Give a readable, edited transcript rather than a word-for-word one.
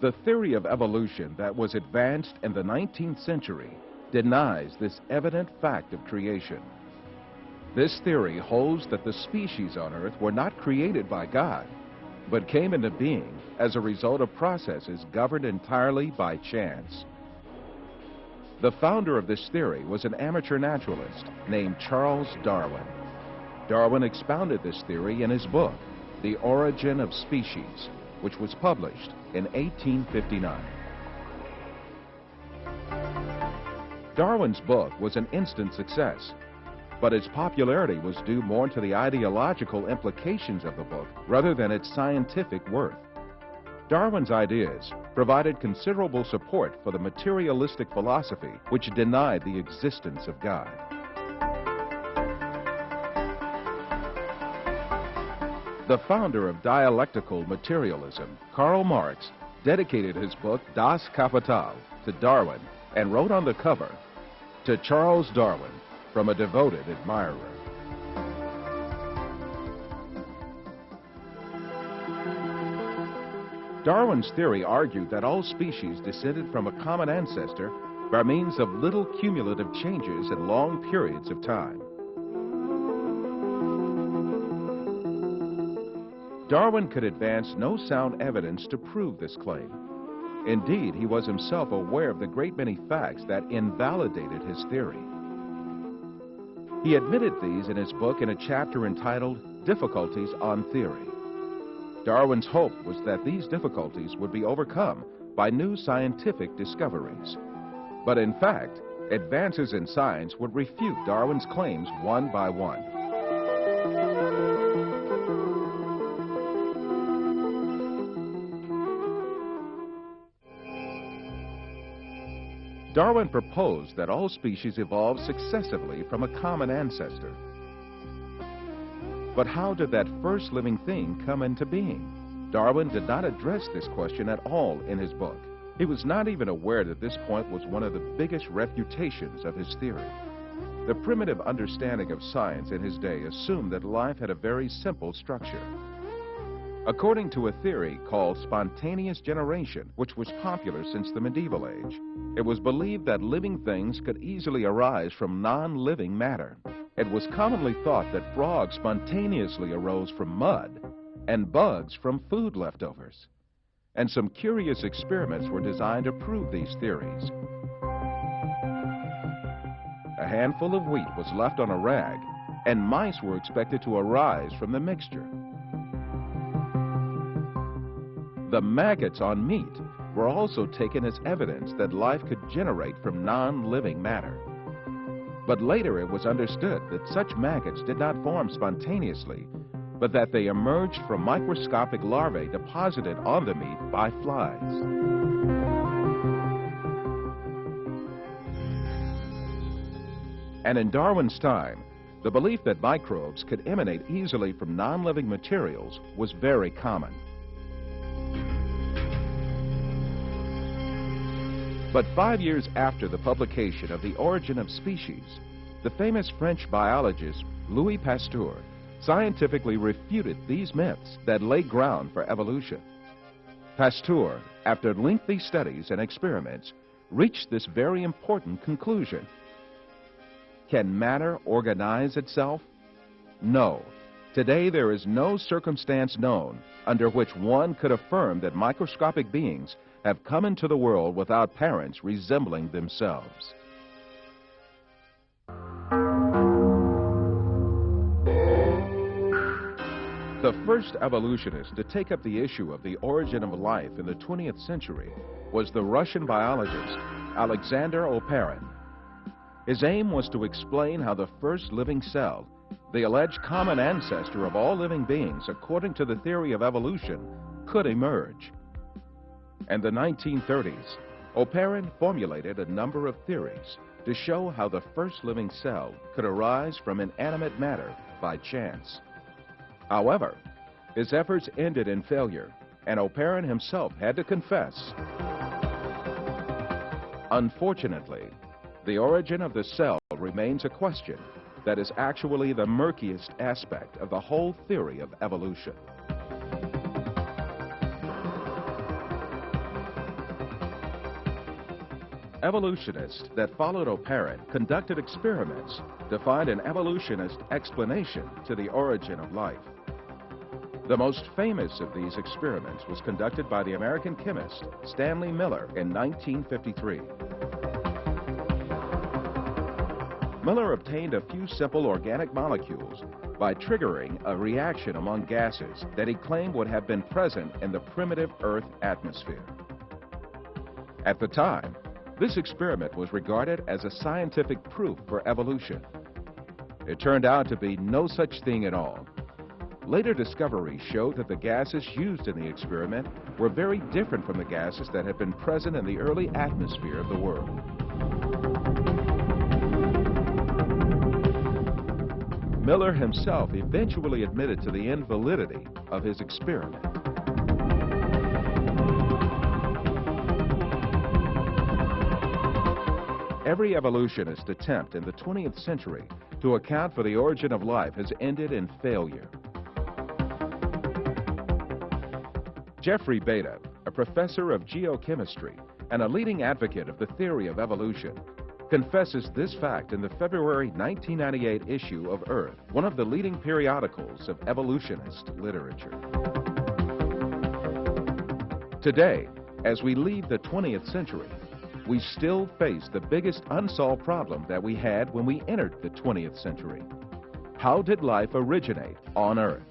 The theory of evolution that was advanced in the 19th century denies this evident fact of creation. This theory holds that the species on Earth were not created by God, but came into being as a result of processes governed entirely by chance. The founder of this theory was an amateur naturalist named Charles Darwin. Darwin expounded this theory in his book, The Origin of Species, which was published in 1859. Darwin's book was an instant success, but its popularity was due more to the ideological implications of the book rather than its scientific worth. Darwin's ideas provided considerable support for the materialistic philosophy which denied the existence of God. The founder of dialectical materialism, Karl Marx, dedicated his book Das Kapital to Darwin and wrote on the cover, "To Charles Darwin, from a devoted admirer." Darwin's theory argued that all species descended from a common ancestor by means of little cumulative changes in long periods of time. Darwin could advance no sound evidence to prove this claim. Indeed, he was himself aware of the great many facts that invalidated his theory. He admitted these in his book in a chapter entitled Difficulties on Theory. Darwin's hope was that these difficulties would be overcome by new scientific discoveries. But in fact, advances in science would refute Darwin's claims one by one. Darwin proposed that all species evolved successively from a common ancestor. But how did that first living thing come into being? Darwin did not address this question at all in his book. He was not even aware that this point was one of the biggest refutations of his theory. The primitive understanding of science in his day assumed that life had a very simple structure. According to a theory called spontaneous generation, which was popular since the medieval age, it was believed that living things could easily arise from non-living matter. It was commonly thought that frogs spontaneously arose from mud and bugs from food leftovers. And some curious experiments were designed to prove these theories. A handful of wheat was left on a rag, and mice were expected to arise from the mixture. The maggots on meat were also taken as evidence that life could generate from non-living matter. But later it was understood that such maggots did not form spontaneously, but that they emerged from microscopic larvae deposited on the meat by flies. And in Darwin's time, the belief that microbes could emanate easily from non-living materials was very common. But 5 years after the publication of The Origin of Species, the famous French biologist Louis Pasteur scientifically refuted these myths that lay ground for evolution. Pasteur, after lengthy studies and experiments, reached this very important conclusion. Can matter organize itself? No. Today there is no circumstance known under which one could affirm that microscopic beings have come into the world without parents resembling themselves. The first evolutionist to take up the issue of the origin of life in the 20th century was the Russian biologist Alexander Oparin. His aim was to explain how the first living cell, the alleged common ancestor of all living beings according to the theory of evolution, could emerge. In the 1930s, Oparin formulated a number of theories to show how the first living cell could arise from inanimate matter by chance. However, his efforts ended in failure, and Oparin himself had to confess. Unfortunately, the origin of the cell remains a question that is actually the murkiest aspect of the whole theory of evolution. Evolutionists that followed Oparin conducted experiments to find an evolutionist explanation to the origin of life. The most famous of these experiments was conducted by the American chemist Stanley Miller in 1953. Miller obtained a few simple organic molecules by triggering a reaction among gases that he claimed would have been present in the primitive Earth atmosphere. At the time, this experiment was regarded as a scientific proof for evolution. It turned out to be no such thing at all. Later discoveries showed that the gases used in the experiment were very different from the gases that had been present in the early atmosphere of the world. Miller himself eventually admitted to the invalidity of his experiment. Every evolutionist attempt in the 20th century to account for the origin of life has ended in failure. Jeffrey Beta, a professor of geochemistry and a leading advocate of the theory of evolution, confesses this fact in the February 1998 issue of Earth, one of the leading periodicals of evolutionist literature. Today, as we leave the 20th century, we still face the biggest unsolved problem that we had when we entered the 20th century. How did life originate on Earth?